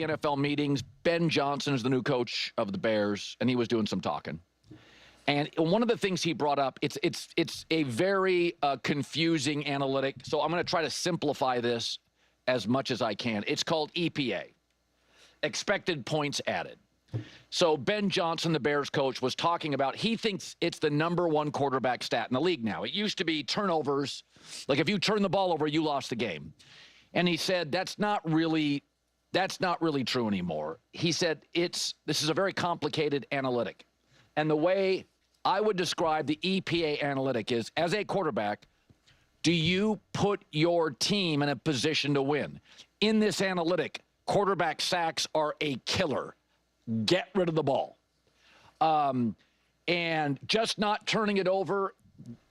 NFL meetings. Ben Johnson is the new coach of the Bears, and he was doing some talking. And one of the things he brought up, it's a very confusing analytic. So I'm going to try to simplify this as much as I can. It's called EPA, expected points added. So Ben Johnson, the Bears coach, was talking about, he thinks it's the #1 quarterback stat in the league now. It used to be turnovers. Like if you turn the ball over, you lost the game. And he said that's not really true anymore. He said this is a very complicated analytic. And the way I would describe the EPA analytic is, as a quarterback, do you put your team in a position to win? In this analytic, quarterback sacks are a killer. Get rid of the ball. And just not turning it over,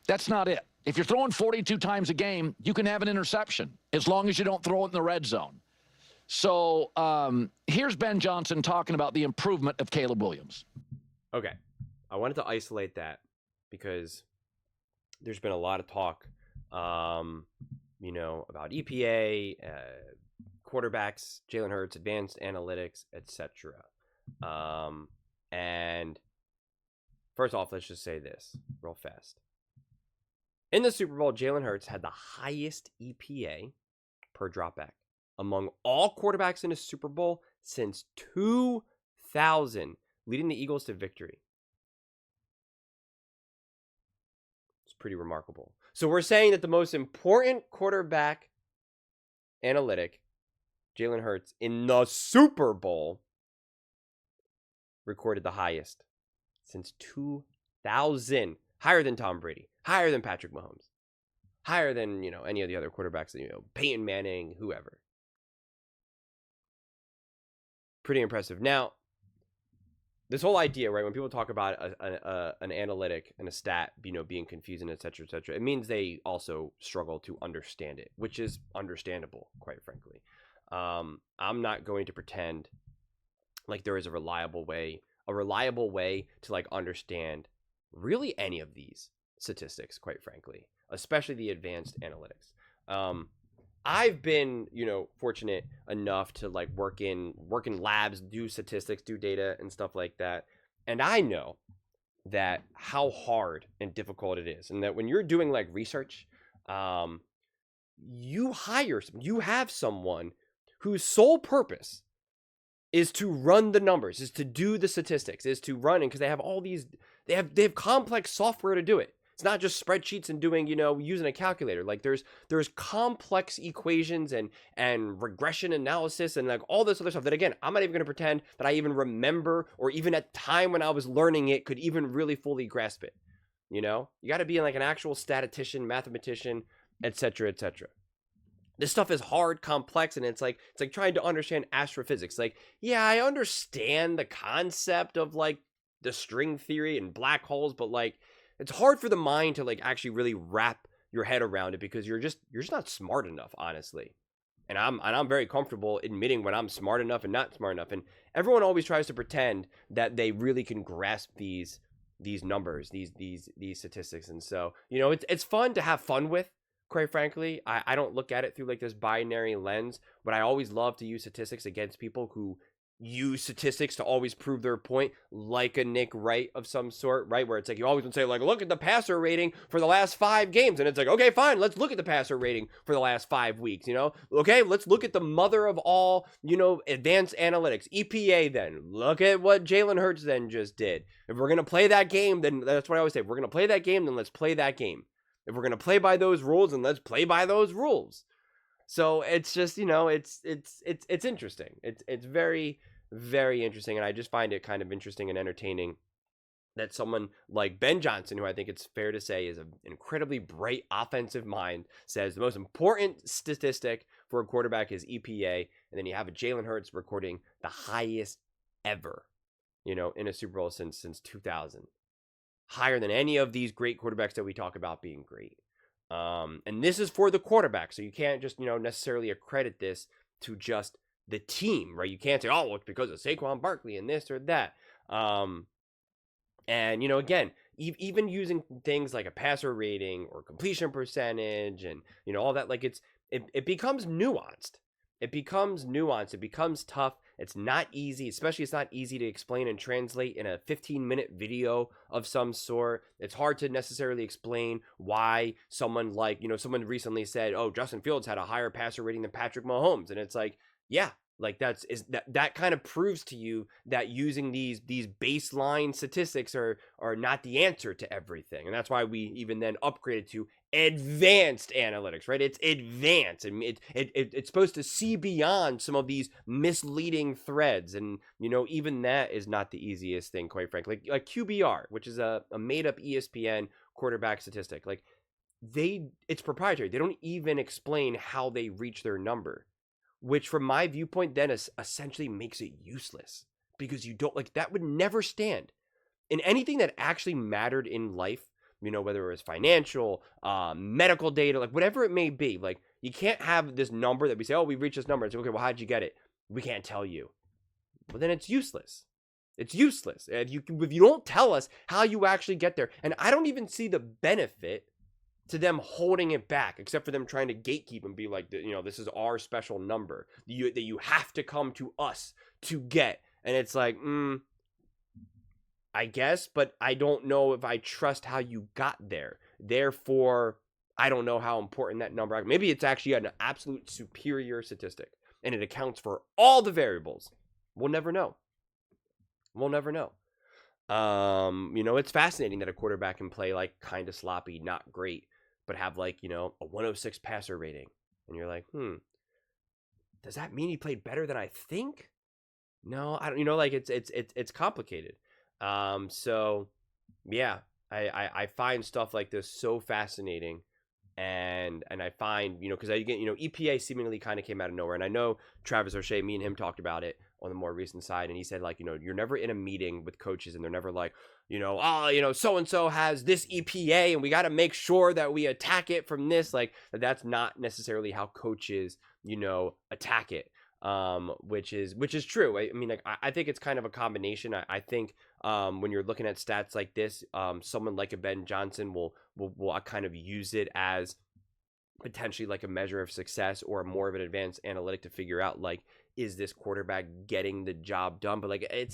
that's not it. If you're throwing 42 times a game, you can have an interception as long as you don't throw it in the red zone. So here's Ben Johnson talking about the improvement of Caleb Williams. Okay. I wanted to isolate that because there's been a lot of talk, about EPA, quarterbacks, Jalen Hurts, advanced analytics, etc. And first off, let's just say this real fast. In the Super Bowl, Jalen Hurts had the highest EPA per dropback among all quarterbacks in a Super Bowl since 2000, leading the Eagles to victory. It's pretty remarkable. So we're saying that the most important quarterback analytic, Jalen Hurts, in the Super Bowl, recorded the highest since 2000. Higher than Tom Brady, higher than Patrick Mahomes, higher than, any of the other quarterbacks, Peyton Manning, whoever. Pretty impressive. Now, this whole idea, right, when people talk about an analytic and a stat, being confusing, et cetera, it means they also struggle to understand it, which is understandable, quite frankly. I'm not going to pretend like there is a reliable way to like understand really any of these statistics, quite frankly, especially the advanced analytics. I've been, fortunate enough to like work in labs, do statistics, do data and stuff like that. And I know that how hard and difficult it is. And that when you're doing like research, you have someone whose sole purpose is to run the numbers, is to do the statistics, is to run, and because they have all these, they have complex software to do it. It's not just spreadsheets and doing, using a calculator. Like there's complex equations and regression analysis and like all this other stuff that, again, I'm not even going to pretend that I even remember, or even at the time when I was learning it could even really fully grasp it. You got to be like an actual statistician, mathematician, etc., etc. This stuff is hard, complex, and it's like trying to understand astrophysics. Like, yeah, I understand the concept of like the string theory and black holes, but like it's hard for the mind to like actually really wrap your head around it because you're just not smart enough, honestly. And I'm very comfortable admitting when I'm smart enough and not smart enough. And everyone always tries to pretend that they really can grasp these numbers, these statistics. And so, it's fun to have fun with. Quite frankly, I don't look at it through like this binary lens, but I always love to use statistics against people who use statistics to always prove their point, like a Nick Wright of some sort, right? Where it's like you always would say, like, look at the passer rating for the last 5 games. And it's like, okay, fine, let's look at the passer rating for the last 5 weeks, Okay, let's look at the mother of all, advanced analytics, EPA then. Look at what Jalen Hurts then just did. If we're going to play that game, then that's what I always say. If we're going to play that game, then let's play that game. If we're going to play by those rules, then let's play by those rules. So it's just, it's interesting. It's very, very interesting. And I just find it kind of interesting and entertaining that someone like Ben Johnson, who I think it's fair to say is an incredibly bright offensive mind, says the most important statistic for a quarterback is EPA. And then you have a Jalen Hurts recording the highest ever, in a Super Bowl since 2000. Higher than any of these great quarterbacks that we talk about being great. And this is for the quarterback. So you can't just, necessarily accredit this to just the team, right? You can't say, oh, well, it's because of Saquon Barkley and this or that. And, again, even using things like a passer rating or completion percentage and, all that, like it becomes nuanced. It becomes nuanced. It becomes tough. It's not easy, especially it's not easy to explain and translate in a 15-minute video of some sort. It's hard to necessarily explain why someone like, someone recently said, oh, Justin Fields had a higher passer rating than Patrick Mahomes. And it's like, yeah, like that kind of proves to you that using these baseline statistics are not the answer to everything. And that's why we even then upgraded to advanced analytics, right? It's advanced, and it's supposed to see beyond some of these misleading threads. And even that is not the easiest thing, quite frankly. Like QBR, which is a made up ESPN quarterback statistic, like it's proprietary. They don't even explain how they reach their number, which from my viewpoint then essentially makes it useless, because you don't, like, that would never stand in anything that actually mattered in life, whether it was financial, medical data, like whatever it may be. Like, you can't have this number that we say, oh, we reached this number. It's okay, well, how'd you get it? We can't tell you. Well, then it's useless. It's useless. If you don't tell us how you actually get there, and I don't even see the benefit to them holding it back, except for them trying to gatekeep and be like, this is our special number that you have to come to us to get. And it's like, I guess, but I don't know if I trust how you got there. Therefore, I don't know how important that number. Maybe it's actually an absolute superior statistic, and it accounts for all the variables. We'll never know. We'll never know. It's fascinating that a quarterback can play like kind of sloppy, not great, but have like, a 106 passer rating. And you're like, does that mean he played better than I think? No, I don't, like it's complicated. So yeah, I find stuff like this so fascinating. And I find, because EPA seemingly kind of came out of nowhere. And I know Travis O'Shea, me and him talked about it on the more recent side. And he said, like, you're never in a meeting with coaches and they're never like, so-and-so has this EPA and we got to make sure that we attack it from this. Like, that's not necessarily how coaches, attack it. Which is true. I mean, like, I think it's kind of a combination. I think when you're looking at stats like this, someone like a Ben Johnson will kind of use it as potentially like a measure of success or more of an advanced analytic to figure out, like, is this quarterback getting the job done? But like, I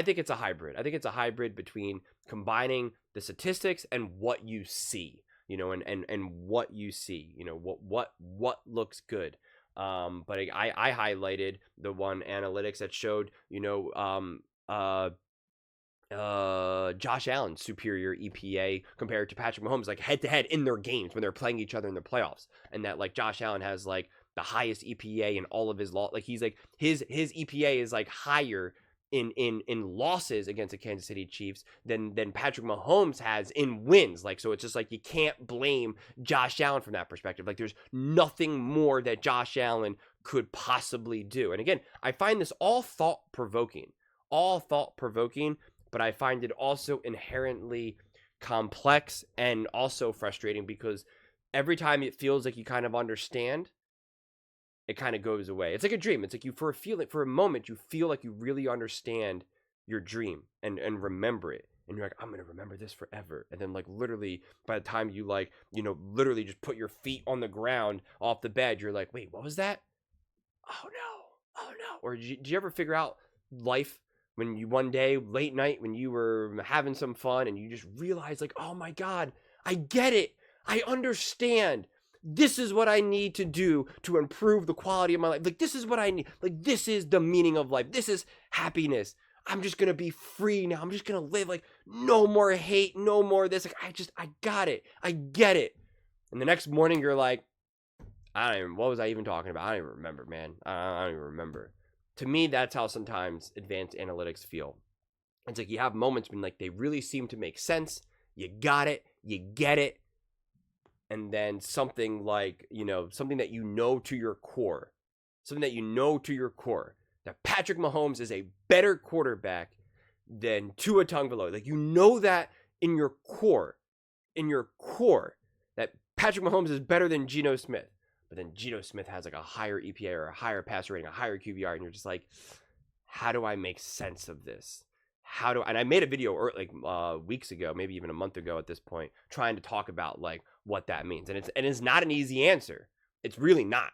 think it's a hybrid. I think it's a hybrid between combining the statistics and what you see, and what you see, what looks good. But I highlighted the one analytics that showed, Josh Allen's superior EPA compared to Patrick Mahomes, like head to head in their games when they're playing each other in the playoffs. And that, like, Josh Allen has like the highest EPA in all of his like he's like his EPA is like higher in losses against the Kansas City Chiefs than Patrick Mahomes has in wins. Like, so it's just like, you can't blame Josh Allen from that perspective. Like, there's nothing more that Josh Allen could possibly do. And again, I find this all thought-provoking, but I find it also inherently complex and also frustrating, because every time it feels like you kind of understand, it kind of goes away. It's like a dream. It's like for a moment, you feel like you really understand your dream and remember it. And you're like, I'm going to remember this forever. And then, like, literally by the time you, like, literally just put your feet on the ground off the bed, you're like, wait, what was that? Oh no. Or did you ever figure out life when you one day late night, when you were having some fun and you just realized, like, oh my God, I get it. I understand. This is what I need to do to improve the quality of my life. Like, this is what I need. Like, this is the meaning of life. This is happiness. I'm just going to be free now. I'm just going to live, like, no more hate, no more this. Like, I got it. I get it. And the next morning you're like, what was I even talking about? I don't even remember, man. I don't even remember. To me, that's how sometimes advanced analytics feel. It's like you have moments when, like, they really seem to make sense. You got it. You get it. And then something like, something that to your core, that Patrick Mahomes is a better quarterback than Tua Tagovailoa. Like, that in your core, that Patrick Mahomes is better than Geno Smith. But then Geno Smith has like a higher EPA or a higher passer rating, a higher QBR. And you're just like, how do I make sense of this? And I made a video weeks ago, maybe even a month ago at this point, trying to talk about, like, what that means. And it's not an easy answer. It's really not.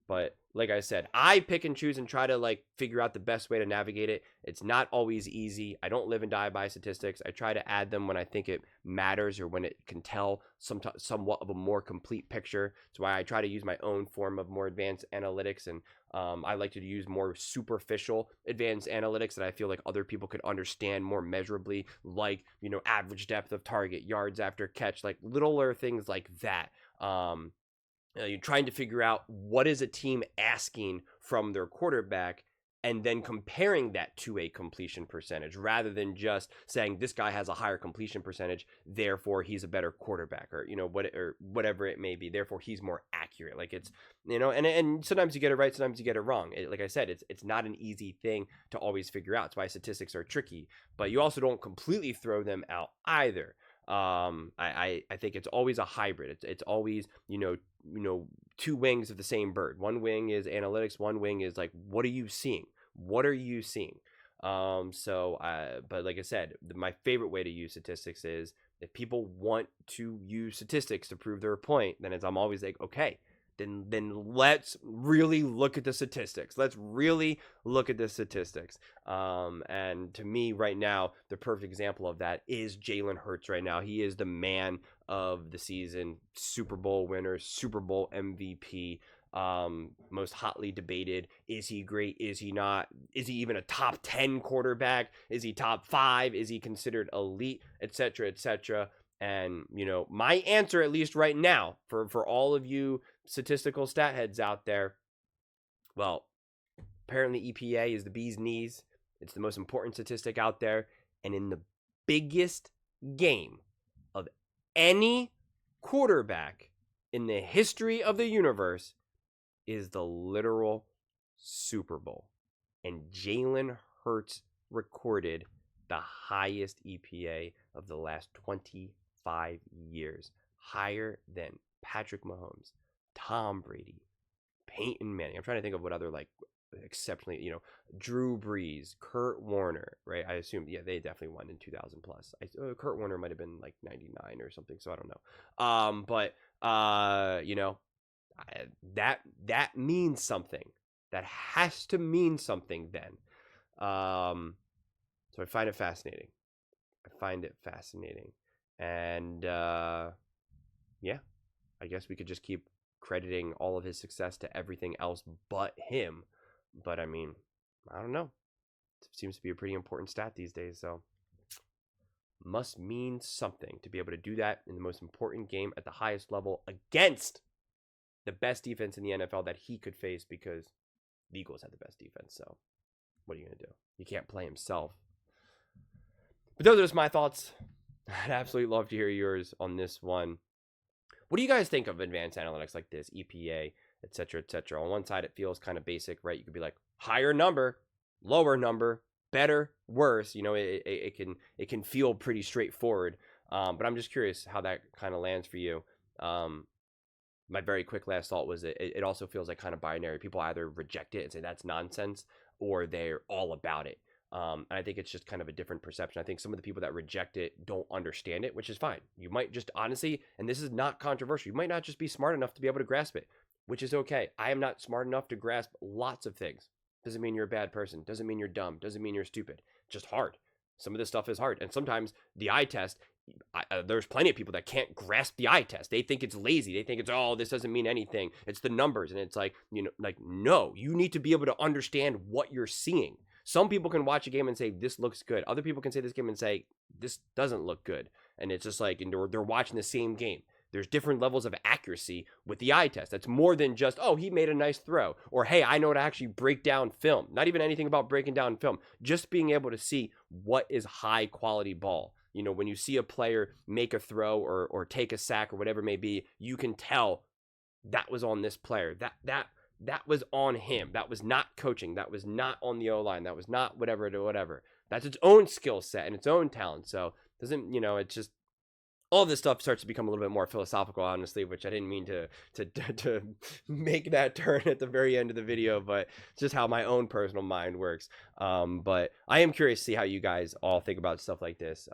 But like I said, I pick and choose and try to like figure out the best way to navigate it. It's not always easy. I don't live and die by statistics. I try to add them when I think it matters or when it can tell somewhat of a more complete picture. That's why I try to use my own form of more advanced analytics, and I like to use more superficial advanced analytics that I feel like other people could understand more measurably, like, you know, average depth of target, yards after catch, like littler things like that. You're trying to figure out what is a team asking from their quarterback and then comparing that to a completion percentage rather than just saying this guy has a higher completion percentage, therefore he's a better quarterback, or, you know, whatever it may be. Therefore he's more accurate. Like, it's, you know, and sometimes you get it right, sometimes you get it wrong. Like I said, it's not an easy thing to always figure out. That's why statistics are tricky, but you also don't completely throw them out either. I think it's always a hybrid. It's always, you know, two wings of the same bird. One wing is analytics, one wing is like, what are you seeing? What are you seeing? But like I said, my favorite way to use statistics is if people want to use statistics to prove their point, then I'm always like, okay, then let's really look at the statistics. Let's really look at the statistics. And to me right now, the perfect example of that is Jalen Hurts right now. He is the man of the season, Super Bowl winner, Super Bowl MVP, most hotly debated. Is he great? Is he not? Is he even a top 10 quarterback? Is he top 5? Is he considered elite, etc., etc.? And, you know, my answer, at least right now, for all of you statistical stat heads out there, well, apparently EPA is the bee's knees. It's the most important statistic out there. And in the biggest game of any quarterback in the history of the universe is the literal Super Bowl. And Jalen Hurts recorded the highest EPA of the last 25 years, higher than Patrick Mahomes, Tom Brady, Peyton Manning. I'm trying to think of what other, like, exceptionally, you know, Drew Brees, Kurt Warner, right? I assume, yeah, they definitely won in 2000 plus. Kurt Warner might have been like 99 or something, so I don't know. You know, that means something. That has to mean something then. So I find it fascinating. And yeah, I guess we could just keep crediting all of his success to everything else but him. But I mean, I don't know. It seems to be a pretty important stat these days, so must mean something to be able to do that in the most important game at the highest level against the best defense in the NFL that he could face, because the Eagles had the best defense. So what are you going to do? He can't play himself. But those are just my thoughts. I'd absolutely love to hear yours on this one. What do you guys think of advanced analytics like this, EPA, etc., etc.? On one side, it feels kind of basic, right? You could be like, higher number, lower number, better, worse. You know, it can feel pretty straightforward. But I'm just curious how that kind of lands for you. My very quick last thought was it also feels like kind of binary. People either reject it and say that's nonsense, or they're all about it. And I think it's just kind of a different perception. I think some of the people that reject it don't understand it, which is fine. You might just honestly, and this is not controversial, you might not just be smart enough to be able to grasp it, which is okay. I am not smart enough to grasp lots of things. Doesn't mean you're a bad person. Doesn't mean you're dumb. Doesn't mean you're stupid. It's just hard. Some of this stuff is hard. And sometimes the eye test, there's plenty of people that can't grasp the eye test. They think it's lazy. They think it's, oh, this doesn't mean anything. It's the numbers. And it's like, you know, like, no, you need to be able to understand what you're seeing. Some people can watch a game and say, this looks good. Other people can say this game and say, this doesn't look good. And it's just like, and they're watching the same game. There's different levels of accuracy with the eye test. That's more than just, oh, he made a nice throw. Or, hey, I know how to actually break down film. Not even anything about breaking down film. Just being able to see what is high quality ball. You know, when you see a player make a throw or take a sack or whatever it may be, you can tell that was on this player. That was on him. That was not coaching. That was not on the O-line. That was not whatever. That's its own skill set and its own talent. So doesn't, you know, it's just, all this stuff starts to become a little bit more philosophical, honestly, which I didn't mean to make that turn at the very end of the video, but it's just how my own personal mind works. But I am curious to see how you guys all think about stuff like this.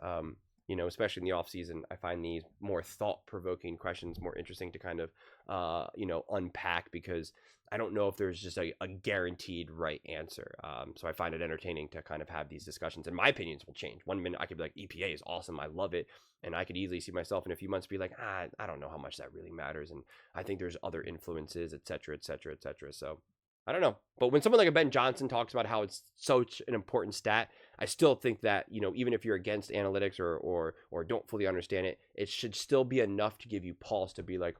You know, especially in the off season, I find these more thought-provoking questions more interesting to kind of unpack, because I don't know if there's just a guaranteed right answer. So I find it entertaining to kind of have these discussions, and my opinions will change. One minute I could be like, EPA is awesome, I love it, and I could easily see myself in a few months be like, I don't know how much that really matters, and I think there's other influences, etc., etc., etc. So I don't know. But when someone like a Ben Johnson talks about how it's such an important stat, I still think that, even if you're against analytics or don't fully understand it, it should still be enough to give you pulse to be like,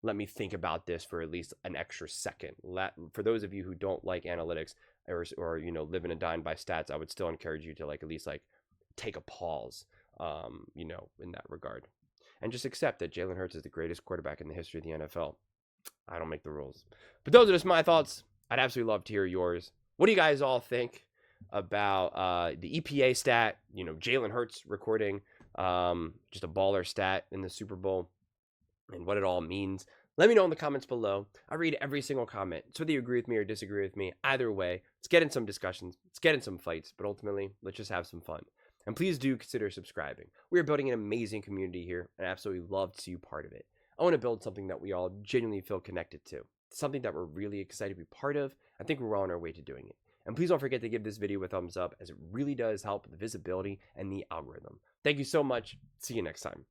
let me think about this for at least an extra second. For those of you who don't like analytics or live and die by stats, I would still encourage you to at least take a pause, in that regard, and just accept that Jalen Hurts is the greatest quarterback in the history of the NFL. I don't make the rules. But those are just my thoughts. I'd absolutely love to hear yours. What do you guys all think about the EPA stat? Jalen Hurts recording just a baller stat in the Super Bowl, and what it all means. Let me know in the comments below. I read every single comment. So whether you agree with me or disagree with me, either way, let's get in some discussions. Let's get in some fights. But ultimately, let's just have some fun. And please do consider subscribing. We are building an amazing community here, and I absolutely love to see you part of it. I want to build something that we all genuinely feel connected to. Something that we're really excited to be part of. I think we're well on our way to doing it. And please don't forget to give this video a thumbs up, as it really does help the visibility and the algorithm. Thank you so much. See you next time.